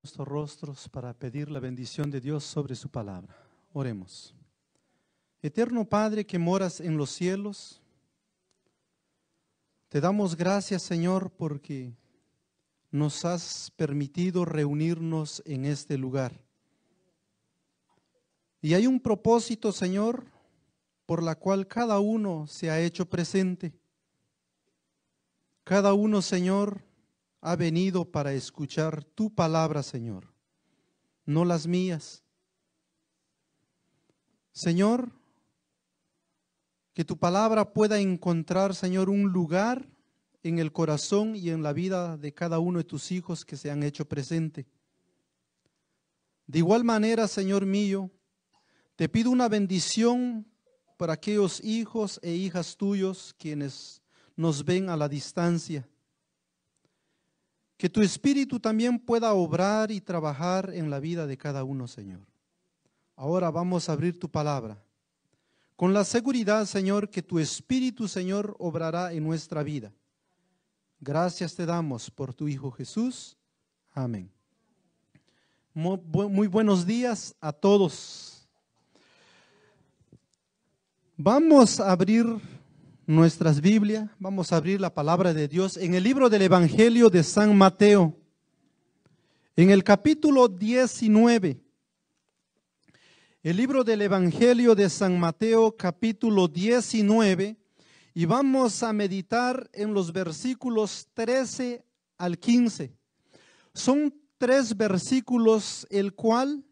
Nuestros rostros para pedir la bendición de Dios sobre su palabra. Oremos. Eterno Padre que moras en los cielos, te damos gracias, Señor, porque nos has permitido reunirnos en este lugar. Y hay un propósito, Señor, por la cual cada uno se ha hecho presente. Cada uno, Señor, ha venido para escuchar tu palabra, Señor, no las mías. Señor, que tu palabra pueda encontrar, Señor, un lugar en el corazón y en la vida de cada uno de tus hijos que se han hecho presente. De igual manera, Señor mío, te pido una bendición para aquellos hijos e hijas tuyos quienes nos ven a la distancia. Que tu Espíritu también pueda obrar y trabajar en la vida de cada uno, Señor. Ahora vamos a abrir tu palabra. Con la seguridad, Señor, que tu Espíritu, Señor, obrará en nuestra vida. Gracias te damos por tu Hijo Jesús. Amén. Muy buenos días a todos. Vamos a abrir nuestras Biblias, vamos a abrir la palabra de Dios en el libro del Evangelio de San Mateo, en el capítulo 19. El libro del Evangelio de San Mateo, capítulo 19, y vamos a meditar en los versículos 13 al 15. Son 3 versículos el cual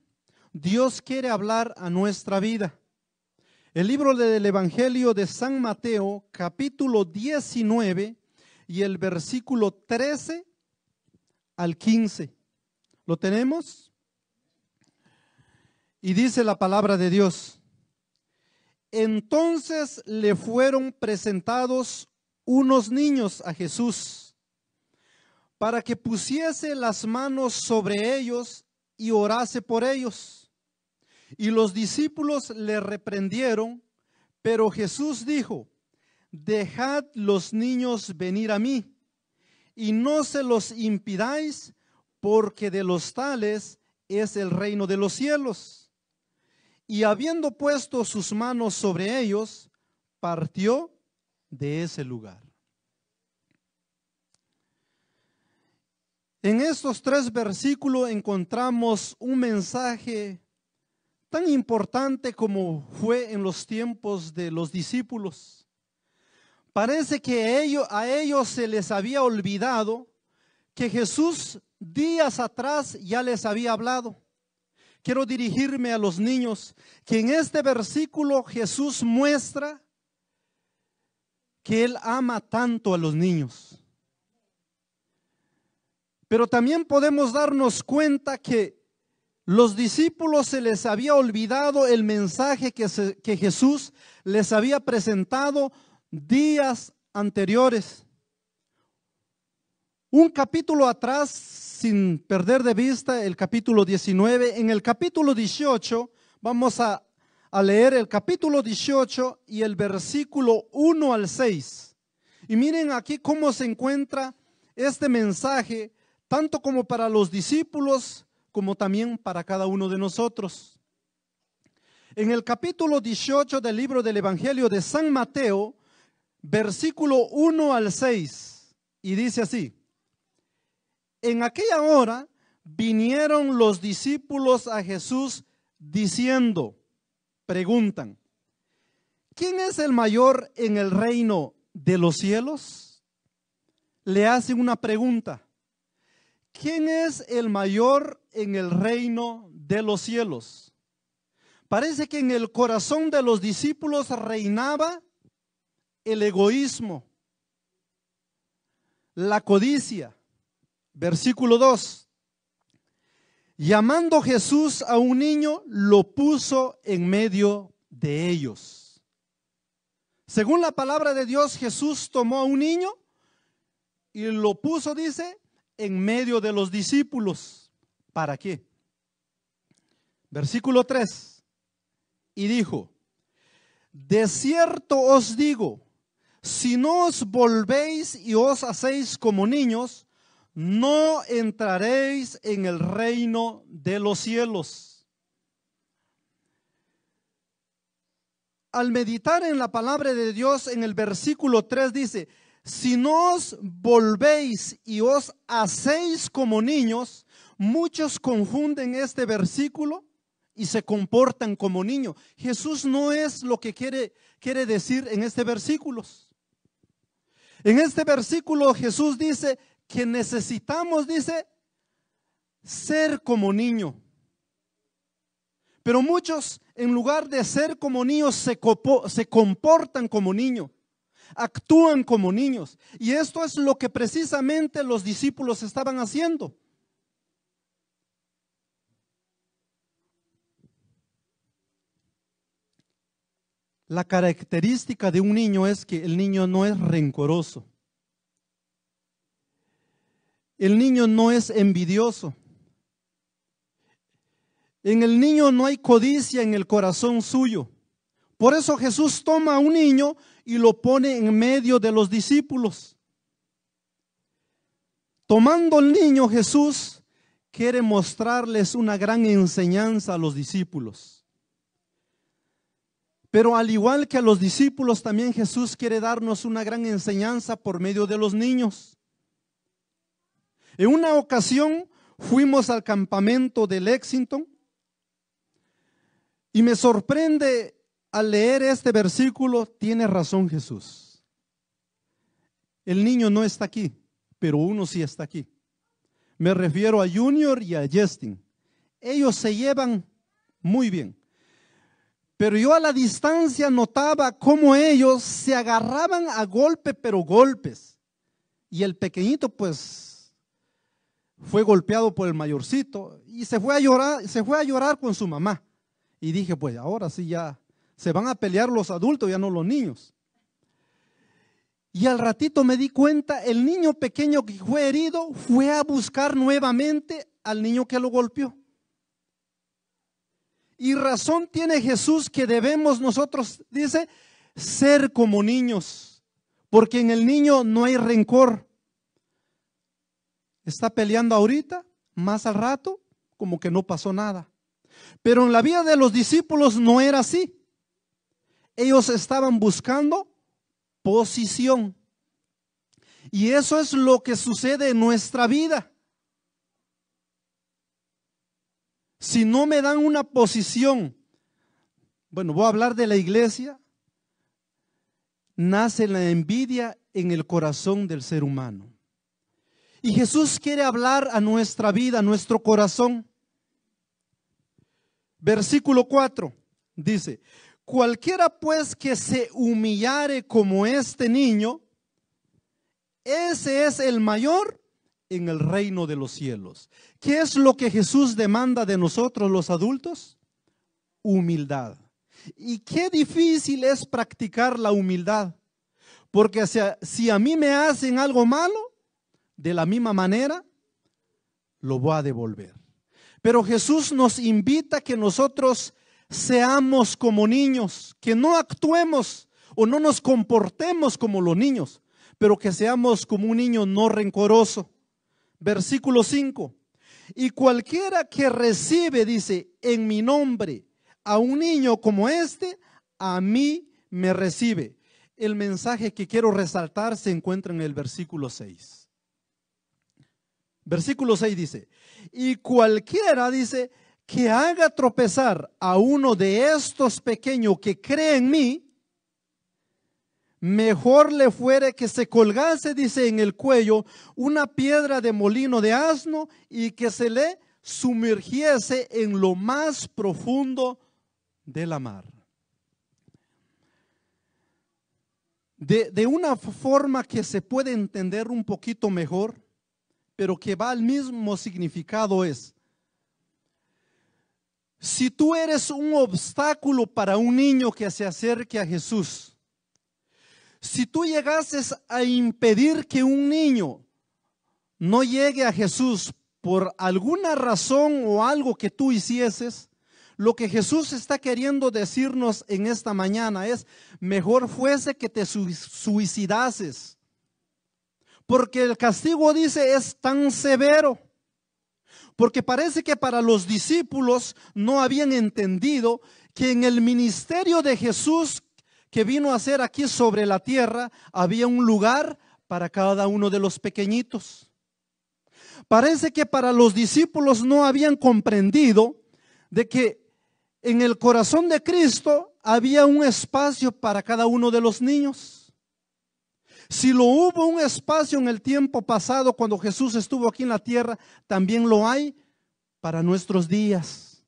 Dios quiere hablar a nuestra vida. El libro del Evangelio de San Mateo, capítulo 19 y el versículo 13 al 15. ¿Lo tenemos? Y dice la palabra de Dios: entonces le fueron presentados unos niños a Jesús para que pusiese las manos sobre ellos y orase por ellos. Y los discípulos le reprendieron, pero Jesús dijo: dejad los niños venir a mí, y no se los impidáis, porque de los tales es el reino de los cielos. Y habiendo puesto sus manos sobre ellos, partió de ese lugar. En estos 3 versículos encontramos un mensaje tan importante como fue en los tiempos de los discípulos. Parece que a ellos se les había olvidado que Jesús días atrás ya les había hablado. Quiero dirigirme a los niños, que en este versículo Jesús muestra que Él ama tanto a los niños. Pero también podemos darnos cuenta que los discípulos se les había olvidado el mensaje que Jesús les había presentado días anteriores. Un capítulo atrás, sin perder de vista el capítulo 19, en el capítulo 18, vamos a leer el capítulo 18 y el versículo 1 al 6. Y miren aquí cómo se encuentra este mensaje, tanto como para los discípulos, como también para cada uno de nosotros. En el capítulo 18 del libro del Evangelio de San Mateo, versículo 1 al 6, y dice así: en aquella hora vinieron los discípulos a Jesús diciendo, preguntan, ¿quién es el mayor en el reino de los cielos? Le hacen una pregunta. ¿Quién es el mayor en el reino de los cielos? Parece que en el corazón de los discípulos reinaba el egoísmo, la codicia. Versículo 2. Llamando Jesús a un niño, lo puso en medio de ellos. Según la palabra de Dios, Jesús tomó a un niño y lo puso, dice, en medio de los discípulos. ¿Para qué? Versículo 3. Y dijo: de cierto os digo, si no os volvéis y os hacéis como niños, no entraréis en el reino de los cielos. Al meditar en la palabra de Dios, en el versículo 3 dice: si no os volvéis y os hacéis como niños. Muchos confunden este versículo y se comportan como niños. Jesús no es lo que quiere decir en este versículo. En este versículo Jesús dice que necesitamos, dice, ser como niño. Pero muchos, en lugar de ser como niños, se comportan como niños, actúan como niños. Y esto es lo que precisamente los discípulos estaban haciendo. La característica de un niño es que el niño no es rencoroso. El niño no es envidioso. En el niño no hay codicia en el corazón suyo. Por eso Jesús toma a un niño y lo pone en medio de los discípulos. Tomando al niño, Jesús quiere mostrarles una gran enseñanza a los discípulos. Pero al igual que a los discípulos, también Jesús quiere darnos una gran enseñanza por medio de los niños. En una ocasión fuimos al campamento de Lexington y me sorprende al leer este versículo. Tiene razón Jesús. El niño no está aquí, pero uno sí está aquí. Me refiero a Junior y a Justin. Ellos se llevan muy bien. Pero yo a la distancia notaba cómo ellos se agarraban a golpe, pero golpes. Y el pequeñito pues fue golpeado por el mayorcito y se fue a llorar con su mamá. Y dije, pues ahora sí ya se van a pelear los adultos, ya no los niños. Y al ratito me di cuenta, el niño pequeño que fue herido fue a buscar nuevamente al niño que lo golpeó. Y razón tiene Jesús que debemos nosotros, dice, ser como niños, porque en el niño no hay rencor. Está peleando ahorita, más al rato, como que no pasó nada. Pero en la vida de los discípulos no era así. Ellos estaban buscando posición. Y eso es lo que sucede en nuestra vida. Si no me dan una posición, bueno, voy a hablar de la iglesia, nace la envidia en el corazón del ser humano. Y Jesús quiere hablar a nuestra vida, a nuestro corazón. Versículo 4 dice: cualquiera pues que se humillare como este niño, ese es el mayor en el reino de los cielos. ¿Qué es lo que Jesús demanda de nosotros los adultos? Humildad. Y qué difícil es practicar la humildad. Porque si a mí me hacen algo malo, de la misma manera lo voy a devolver. Pero Jesús nos invita a que nosotros seamos como niños, que no actuemos o no nos comportemos como los niños, pero que seamos como un niño no rencoroso. Versículo 5. Y cualquiera que recibe, dice, en mi nombre a un niño como este, a mí me recibe. El mensaje que quiero resaltar se encuentra en el versículo 6. Versículo 6 dice: y cualquiera, dice, que haga tropezar a uno de estos pequeños que cree en mí, mejor le fuere que se colgase, dice, en el cuello una piedra de molino de asno y que se le sumergiese en lo más profundo de la mar. De una forma que se puede entender un poquito mejor, pero que va al mismo significado es: si tú eres un obstáculo para un niño que se acerque a Jesús, si tú llegases a impedir que un niño no llegue a Jesús por alguna razón o algo que tú hicieses, lo que Jesús está queriendo decirnos en esta mañana es: mejor fuese que te suicidases, porque el castigo, dice, es tan severo. Porque parece que para los discípulos no habían entendido que en el ministerio de Jesús que vino a hacer aquí sobre la tierra, había un lugar para cada uno de los pequeñitos. Parece que para los discípulos no habían comprendido de que en el corazón de Cristo había un espacio para cada uno de los niños. Si lo hubo un espacio en el tiempo pasado cuando Jesús estuvo aquí en la tierra, también lo hay para nuestros días.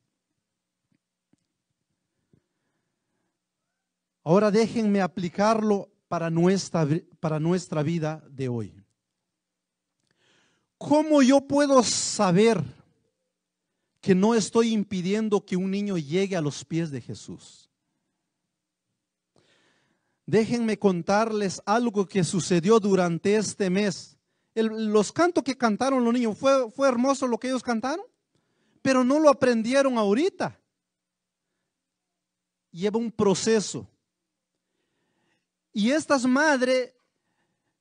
Ahora déjenme aplicarlo para nuestra vida de hoy. ¿Cómo yo puedo saber que no estoy impidiendo que un niño llegue a los pies de Jesús? Déjenme contarles algo que sucedió durante este mes. Los cantos que cantaron los niños, fue hermoso lo que ellos cantaron, pero no lo aprendieron ahorita. Lleva un proceso. Y estas madres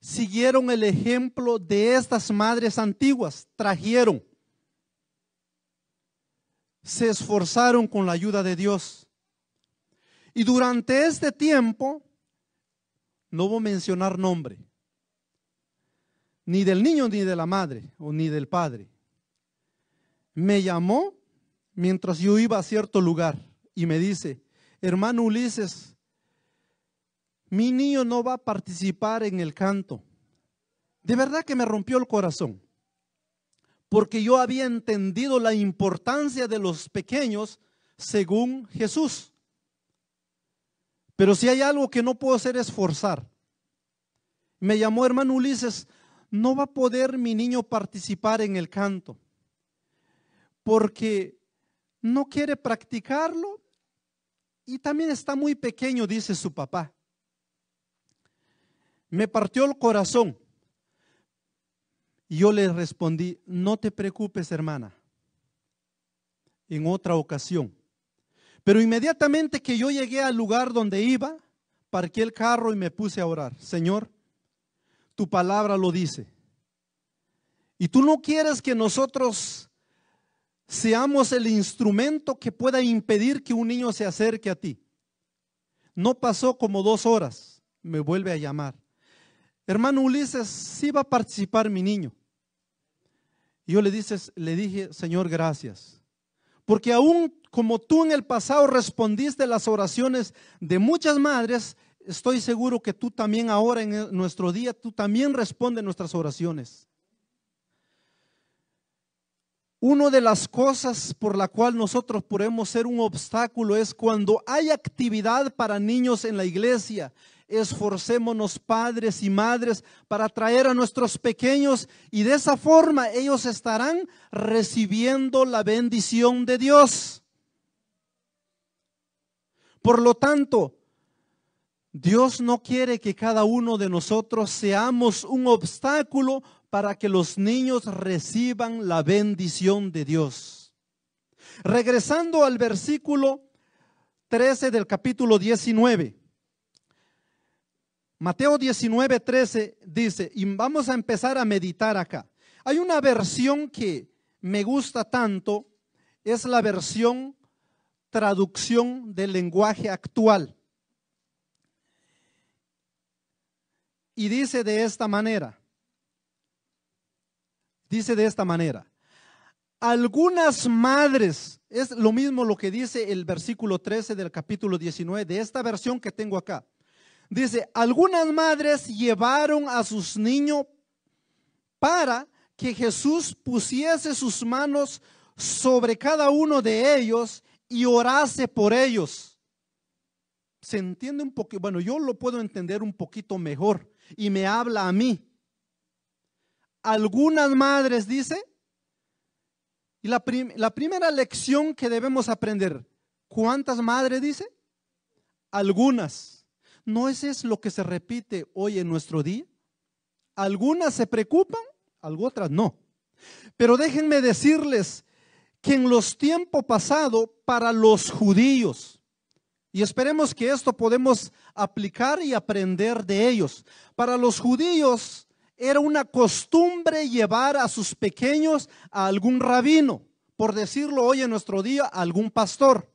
siguieron el ejemplo de estas madres antiguas, trajeron, se esforzaron con la ayuda de Dios. Y durante este tiempo, no voy a mencionar nombre, ni del niño, ni de la madre, o ni del padre. Me llamó mientras yo iba a cierto lugar y me dice: hermano Ulises, mi niño no va a participar en el canto. De verdad que me rompió el corazón, porque yo había entendido la importancia de los pequeños según Jesús. Pero si hay algo que no puedo hacer es forzar. Me llamó: hermano Ulises, no va a poder mi niño participar en el canto, porque no quiere practicarlo y también está muy pequeño, dice su papá. Me partió el corazón. Y yo le respondí: no te preocupes, hermana, en otra ocasión. Pero inmediatamente que yo llegué al lugar donde iba, parqué el carro y me puse a orar. Señor, tu palabra lo dice. Y tú no quieres que nosotros seamos el instrumento que pueda impedir que un niño se acerque a ti. No pasó como 2 horas, me vuelve a llamar: hermano Ulises, sí va a participar mi niño. Y yo le dije: Señor, gracias. Porque aún como tú en el pasado respondiste las oraciones de muchas madres, estoy seguro que tú también ahora en nuestro día, tú también respondes nuestras oraciones. Una de las cosas por la cual nosotros podemos ser un obstáculo es cuando hay actividad para niños en la iglesia. Esforcémonos, padres y madres, para traer a nuestros pequeños, y de esa forma ellos estarán recibiendo la bendición de Dios. Por lo tanto, Dios no quiere que cada uno de nosotros seamos un obstáculo para que los niños reciban la bendición de Dios. Regresando al versículo 13 del capítulo 19. Mateo 19:13 dice, y vamos a empezar a meditar acá. Hay una versión que me gusta tanto, es la versión traducción del lenguaje actual. Y dice de esta manera, algunas madres, es lo mismo lo que dice el versículo 13 del capítulo 19, de esta versión que tengo acá. Dice, algunas madres llevaron a sus niños para que Jesús pusiese sus manos sobre cada uno de ellos y orase por ellos. Se entiende un poquito, bueno, yo lo puedo entender un poquito mejor y me habla a mí. Algunas madres, dice, y la primera lección que debemos aprender, ¿cuántas madres dice? Algunas. ¿No es eso lo que se repite hoy en nuestro día? Algunas se preocupan, otras no. Pero déjenme decirles que en los tiempos pasados, para los judíos, y esperemos que esto podemos aplicar y aprender de ellos, para los judíos era una costumbre llevar a sus pequeños a algún rabino, por decirlo hoy en nuestro día, a algún pastor.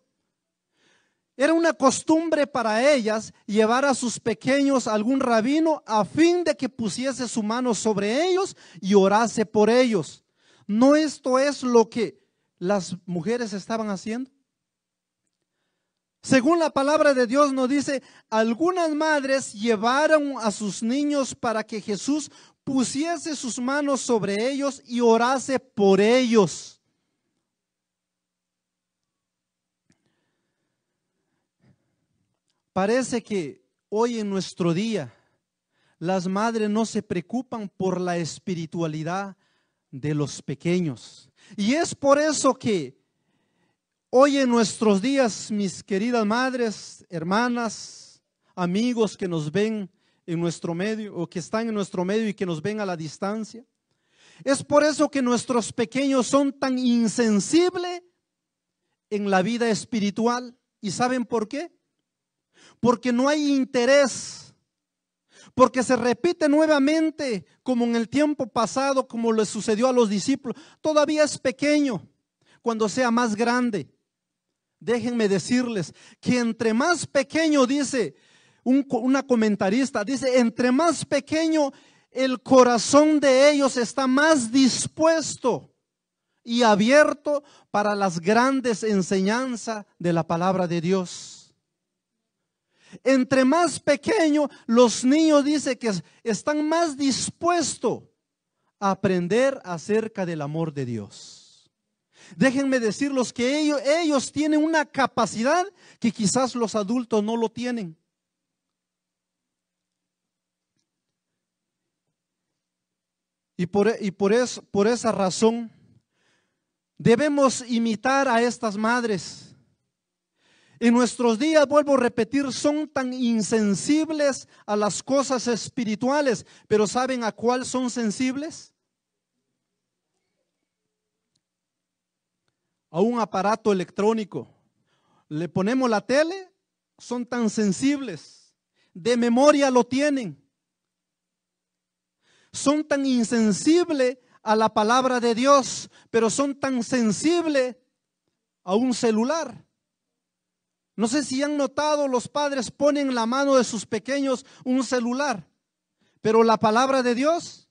Era una costumbre para ellas llevar a sus pequeños a algún rabino a fin de que pusiese su mano sobre ellos y orase por ellos. ¿No esto es lo que las mujeres estaban haciendo? Según la palabra de Dios nos dice, algunas madres llevaron a sus niños para que Jesús pusiese sus manos sobre ellos y orase por ellos. Parece que hoy en nuestro día las madres no se preocupan por la espiritualidad de los pequeños. Y es por eso que hoy en nuestros días, mis queridas madres, hermanas, amigos que nos ven en nuestro medio o que están en nuestro medio y que nos ven a la distancia, es por eso que nuestros pequeños son tan insensibles en la vida espiritual. ¿Y saben por qué? Porque no hay interés, porque se repite nuevamente como en el tiempo pasado, como le sucedió a los discípulos. Todavía es pequeño, cuando sea más grande. Déjenme decirles que entre más pequeño, dice una comentarista, dice, entre más pequeño el corazón de ellos está más dispuesto y abierto para las grandes enseñanzas de la palabra de Dios. Entre más pequeño, los niños dice que están más dispuestos a aprender acerca del amor de Dios. Déjenme decirles que ellos tienen una capacidad que quizás los adultos no lo tienen. Y por esa razón debemos imitar a estas madres. En nuestros días, vuelvo a repetir, son tan insensibles a las cosas espirituales, pero ¿saben a cuál son sensibles? A un aparato electrónico. Le ponemos la tele, son tan sensibles, de memoria lo tienen. Son tan insensibles a la palabra de Dios, pero son tan sensibles a un celular. No sé si han notado, los padres ponen en la mano de sus pequeños un celular, pero la palabra de Dios,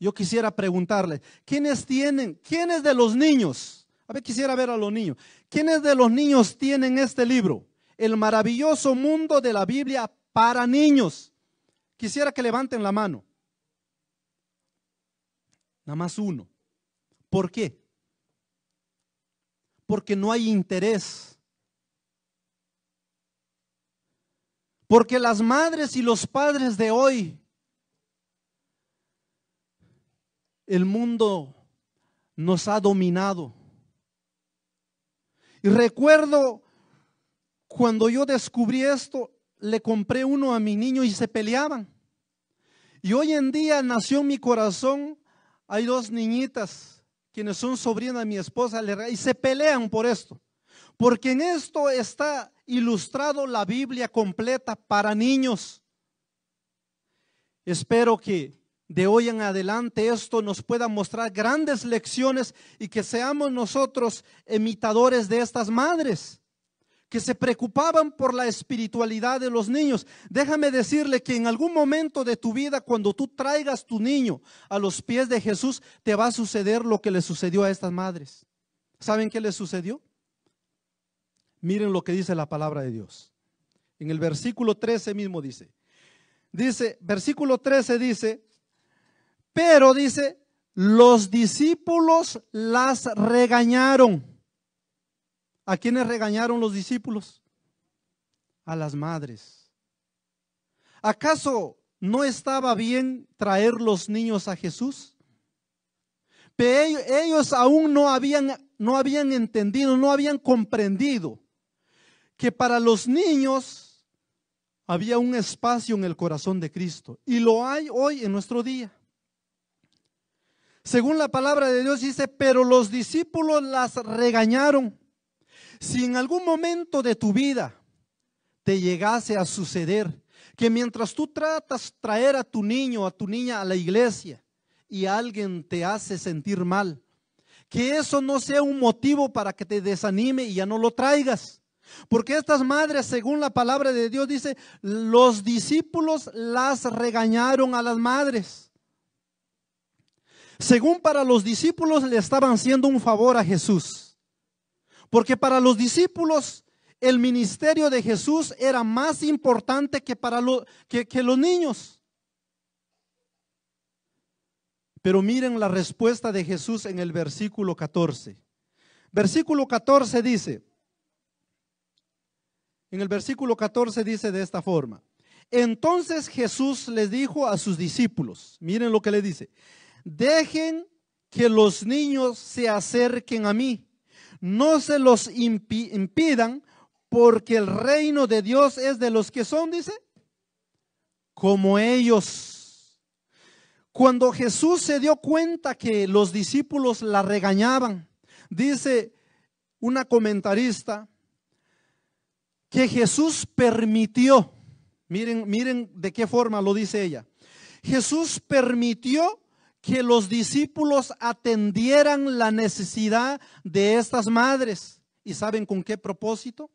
yo quisiera preguntarles, ¿quiénes de los niños? A ver, quisiera ver a los niños. ¿Quiénes de los niños tienen este libro? El maravilloso mundo de la Biblia para niños. Quisiera que levanten la mano. Nada más uno. ¿Por qué? Porque no hay interés. Porque las madres y los padres de hoy, el mundo nos ha dominado. Y recuerdo cuando yo descubrí esto, le compré uno a mi niño y se peleaban. Y hoy en día nació en mi corazón, hay dos niñitas quienes son sobrinas de mi esposa y se pelean por esto. Porque en esto está ilustrado la Biblia completa para niños. Espero que de hoy en adelante esto nos pueda mostrar grandes lecciones y que seamos nosotros imitadores de estas madres que se preocupaban por la espiritualidad de los niños. Déjame decirle que en algún momento de tu vida, cuando tú traigas tu niño a los pies de Jesús, te va a suceder lo que le sucedió a estas madres. ¿Saben qué les sucedió? Miren lo que dice la palabra de Dios. En el versículo 13 mismo dice, versículo 13 dice, pero dice, los discípulos las regañaron. ¿A quiénes regañaron los discípulos? A las madres. ¿Acaso no estaba bien traer los niños a Jesús? Pero ellos aún no habían entendido, no habían comprendido que para los niños había un espacio en el corazón de Cristo, y lo hay hoy en nuestro día. Según la palabra de Dios dice, pero los discípulos las regañaron. Si en algún momento de tu vida te llegase a suceder Que mientras tú tratas de traer a tu niño o a tu niña a la iglesia y alguien te hace sentir mal, que eso no sea un motivo para que te desanime y ya no lo traigas. Porque estas madres, según la palabra de Dios, dice, los discípulos las regañaron a las madres. Según para los discípulos le estaban haciendo un favor a Jesús. Porque para los discípulos el ministerio de Jesús era más importante que para que los niños. Pero miren la respuesta de Jesús en el versículo 14. Versículo 14 dice, en el versículo 14 dice de esta forma: entonces Jesús les dijo a sus discípulos, miren lo que le dice: dejen que los niños se acerquen a mí, no se los impidan, porque el reino de Dios es de los que son, dice, como ellos. Cuando Jesús se dio cuenta que los discípulos la regañaban, dice una comentarista que Jesús permitió, miren de qué forma lo dice ella, Jesús permitió que los discípulos atendieran la necesidad de estas madres. ¿Y saben con qué propósito?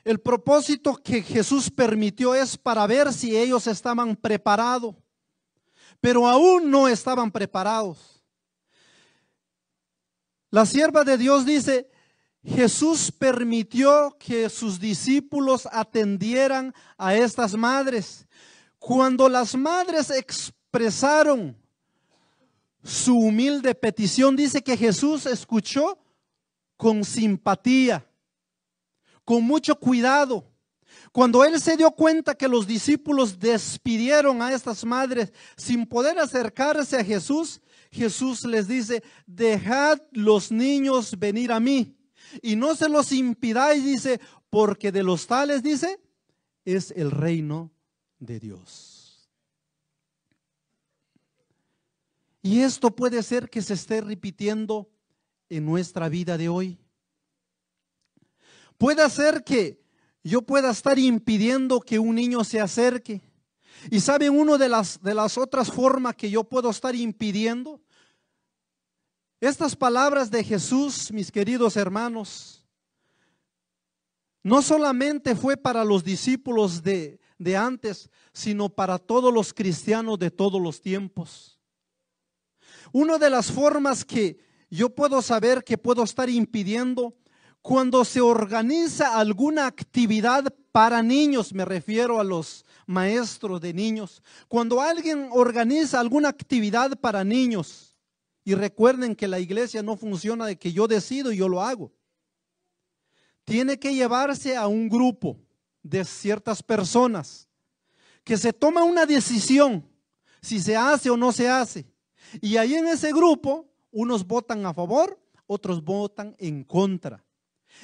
El propósito que Jesús permitió es para ver si ellos estaban preparados, pero aún no estaban preparados. La sierva de Dios dice: Jesús permitió que sus discípulos atendieran a estas madres. Cuando las madres expresaron su humilde petición, dice que Jesús escuchó con simpatía, con mucho cuidado. Cuando Él se dio cuenta que los discípulos despidieron a estas madres sin poder acercarse a Jesús, Jesús les dice: dejad los niños venir a mí y no se los impidáis, dice, porque de los tales, dice, es el reino de Dios. Y esto puede ser que se esté repitiendo en nuestra vida de hoy. Puede ser que yo pueda estar impidiendo que un niño se acerque. Y saben, una de las otras formas que yo puedo estar impidiendo, estas palabras de Jesús, mis queridos hermanos, no solamente fue para los discípulos de antes, sino para todos los cristianos de todos los tiempos. Una de las formas que yo puedo saber que puedo estar impidiendo, cuando se organiza alguna actividad para niños, me refiero a los maestros de niños, cuando alguien organiza alguna actividad para niños, y recuerden que la iglesia no funciona de que yo decido y yo lo hago. Tiene que llevarse a un grupo de ciertas personas que se toma una decisión si se hace o no se hace. Y ahí en ese grupo unos votan a favor, otros votan en contra.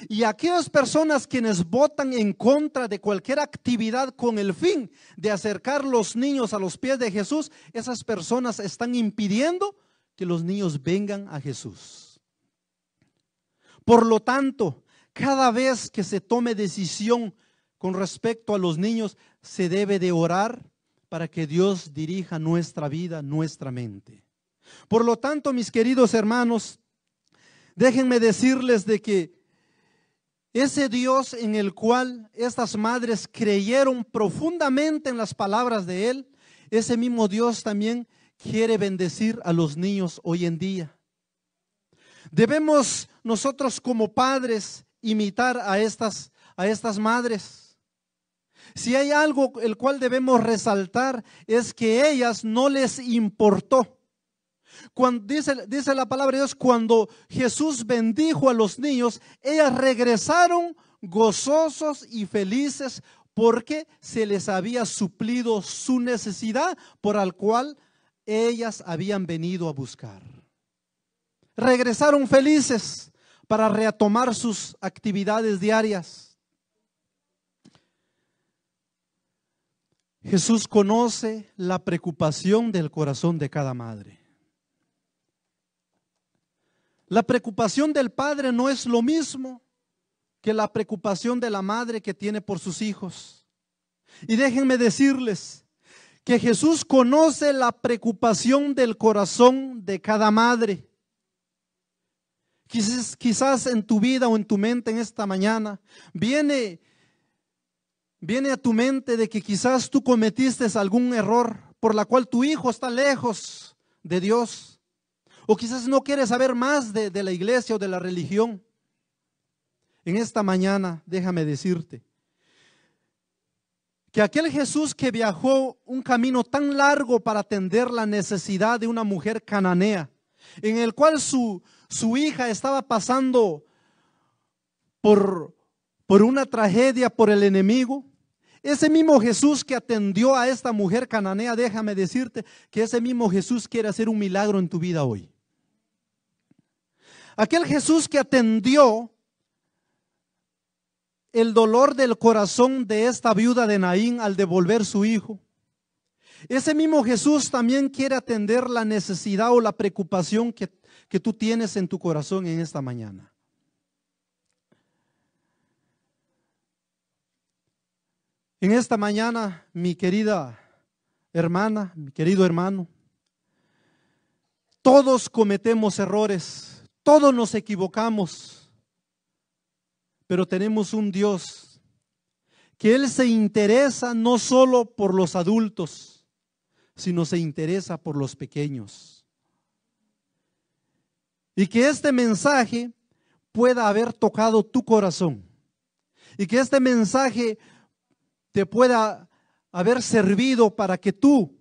Y aquellas personas quienes votan en contra de cualquier actividad con el fin de acercar los niños a los pies de Jesús, esas personas están impidiendo que los niños vengan a Jesús. Por lo tanto, cada vez que se tome decisión con respecto a los niños, se debe de orar para que Dios dirija nuestra vida, nuestra mente. Por lo tanto, mis queridos hermanos, déjenme decirles de que ese Dios en el cual estas madres creyeron profundamente en las palabras de Él, ese mismo Dios también quiere bendecir a los niños hoy en día. Debemos nosotros como padres imitar a estas madres. Si hay algo el cual debemos resaltar, es que ellas no les importó. Cuando dice la palabra de Dios, cuando Jesús bendijo a los niños, ellas regresaron gozosos y felices porque se les había suplido su necesidad por la cual ellas habían venido a buscar. Regresaron felices para retomar sus actividades diarias. Jesús conoce la preocupación del corazón de cada madre. La preocupación del padre no es lo mismo que la preocupación de la madre que tiene por sus hijos. Y déjenme decirles que Jesús conoce la preocupación del corazón de cada madre. Quizás en tu vida o en tu mente en esta mañana viene a tu mente de que quizás tú cometiste algún error por la cual tu hijo está lejos de Dios. O quizás no quieres saber más de la iglesia o de la religión. En esta mañana déjame decirte que aquel Jesús que viajó un camino tan largo para atender la necesidad de una mujer cananea, en el cual su hija estaba pasando por una tragedia por el enemigo, ese mismo Jesús que atendió a esta mujer cananea, déjame decirte que ese mismo Jesús quiere hacer un milagro en tu vida hoy. Aquel Jesús que atendió el dolor del corazón de esta viuda de Naín al devolver su hijo, ese mismo Jesús también quiere atender la necesidad o la preocupación que tú tienes en tu corazón en esta mañana. En esta mañana, mi querida hermana, mi querido hermano, todos cometemos errores, todos nos equivocamos. Pero tenemos un Dios que Él se interesa no solo por los adultos, sino se interesa por los pequeños. Y que este mensaje pueda haber tocado tu corazón. Y que este mensaje te pueda haber servido para que tú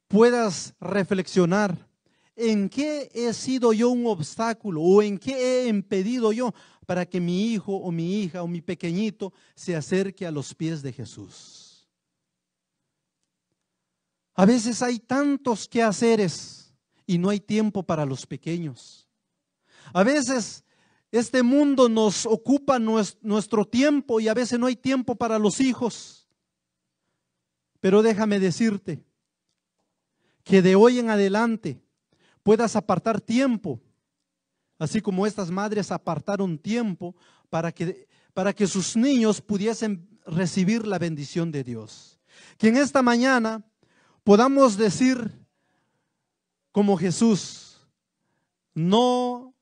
puedas reflexionar en qué he sido yo un obstáculo o en qué he impedido yo para que mi hijo o mi hija o mi pequeñito se acerque a los pies de Jesús. A veces hay tantos quehaceres y no hay tiempo para los pequeños. A veces este mundo nos ocupa nuestro tiempo y a veces no hay tiempo para los hijos. Pero déjame decirte que de hoy en adelante puedas apartar tiempo, así como estas madres apartaron tiempo para que sus niños pudiesen recibir la bendición de Dios. Que en esta mañana podamos decir como Jesús: no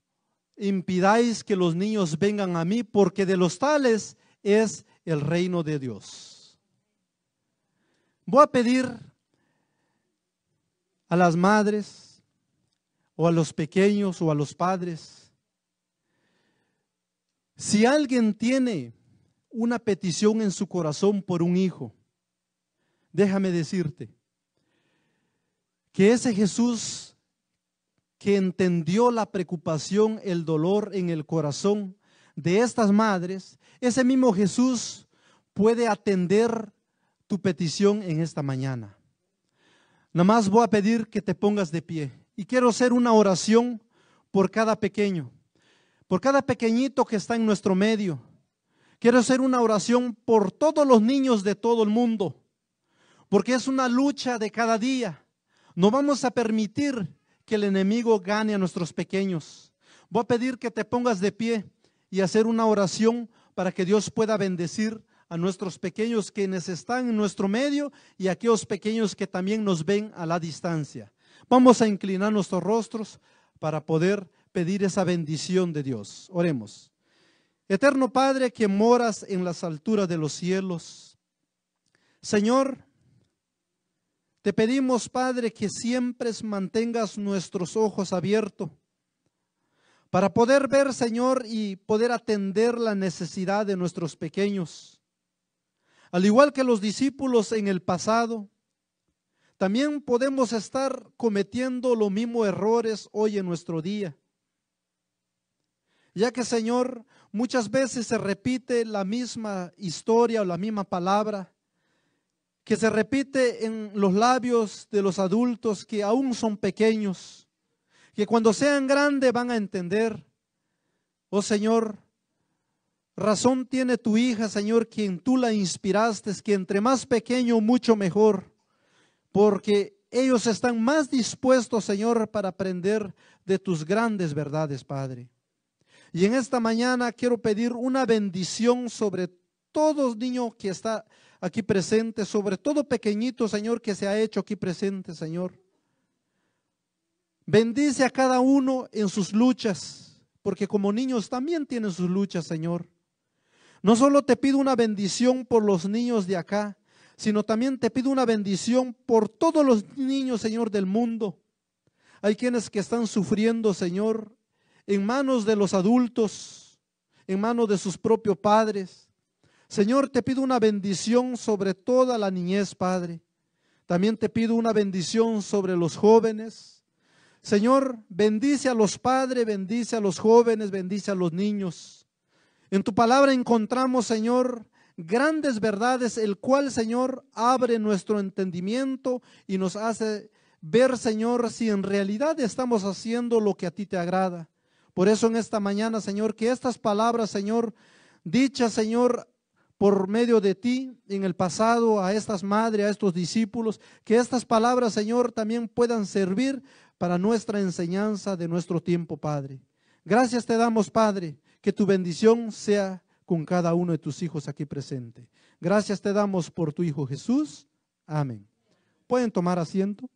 impidáis que los niños vengan a mí, porque de los tales es el reino de Dios. Voy a pedir a las madres o a los pequeños o a los padres, si alguien tiene una petición en su corazón por un hijo, déjame decirte que ese Jesús que entendió la preocupación, el dolor en el corazón de estas madres, ese mismo Jesús puede atender tu petición en esta mañana. Nada más voy a pedir que te pongas de pie. Y quiero hacer una oración por cada pequeño, por cada pequeñito que está en nuestro medio. Quiero hacer una oración por todos los niños de todo el mundo, porque es una lucha de cada día. No vamos a permitir que el enemigo gane a nuestros pequeños. Voy a pedir que te pongas de pie y hacer una oración para que Dios pueda bendecir a nuestros pequeños quienes están en nuestro medio y a aquellos pequeños que también nos ven a la distancia. Vamos a inclinar nuestros rostros para poder pedir esa bendición de Dios. Oremos. Eterno Padre que moras en las alturas de los cielos, Señor, te pedimos, Padre, que siempre mantengas nuestros ojos abiertos para poder ver, Señor, y poder atender la necesidad de nuestros pequeños. Al igual que los discípulos en el pasado, también podemos estar cometiendo los mismos errores hoy en nuestro día. Ya que, Señor, muchas veces se repite la misma historia o la misma palabra que se repite en los labios de los adultos que aún son pequeños, que cuando sean grandes van a entender. Oh Señor, razón tiene tu hija, Señor, quien tú la inspiraste, que entre más pequeño mucho mejor, porque ellos están más dispuestos, Señor, para aprender de tus grandes verdades, Padre. Y en esta mañana quiero pedir una bendición sobre todo niño que está aquí presente, sobre todo pequeñito, Señor, que se ha hecho aquí presente, Señor. Bendice a cada uno en sus luchas, porque como niños también tienen sus luchas, Señor. No solo te pido una bendición por los niños de acá, sino también te pido una bendición por todos los niños, Señor, del mundo. Hay quienes que están sufriendo, Señor, en manos de los adultos, en manos de sus propios padres. Señor, te pido una bendición sobre toda la niñez, Padre. También te pido una bendición sobre los jóvenes. Señor, bendice a los padres, bendice a los jóvenes, bendice a los niños. En tu palabra encontramos, Señor, grandes verdades, el cual, Señor, abre nuestro entendimiento y nos hace ver, Señor, si en realidad estamos haciendo lo que a ti te agrada. Por eso en esta mañana, Señor, que estas palabras, Señor, dichas, Señor, por medio de ti en el pasado a estas madres, a estos discípulos, que estas palabras, Señor, también puedan servir para nuestra enseñanza de nuestro tiempo, Padre. Gracias te damos, Padre, que tu bendición sea con cada uno de tus hijos aquí presente. Gracias te damos por tu Hijo Jesús. Amén. ¿Pueden tomar asiento?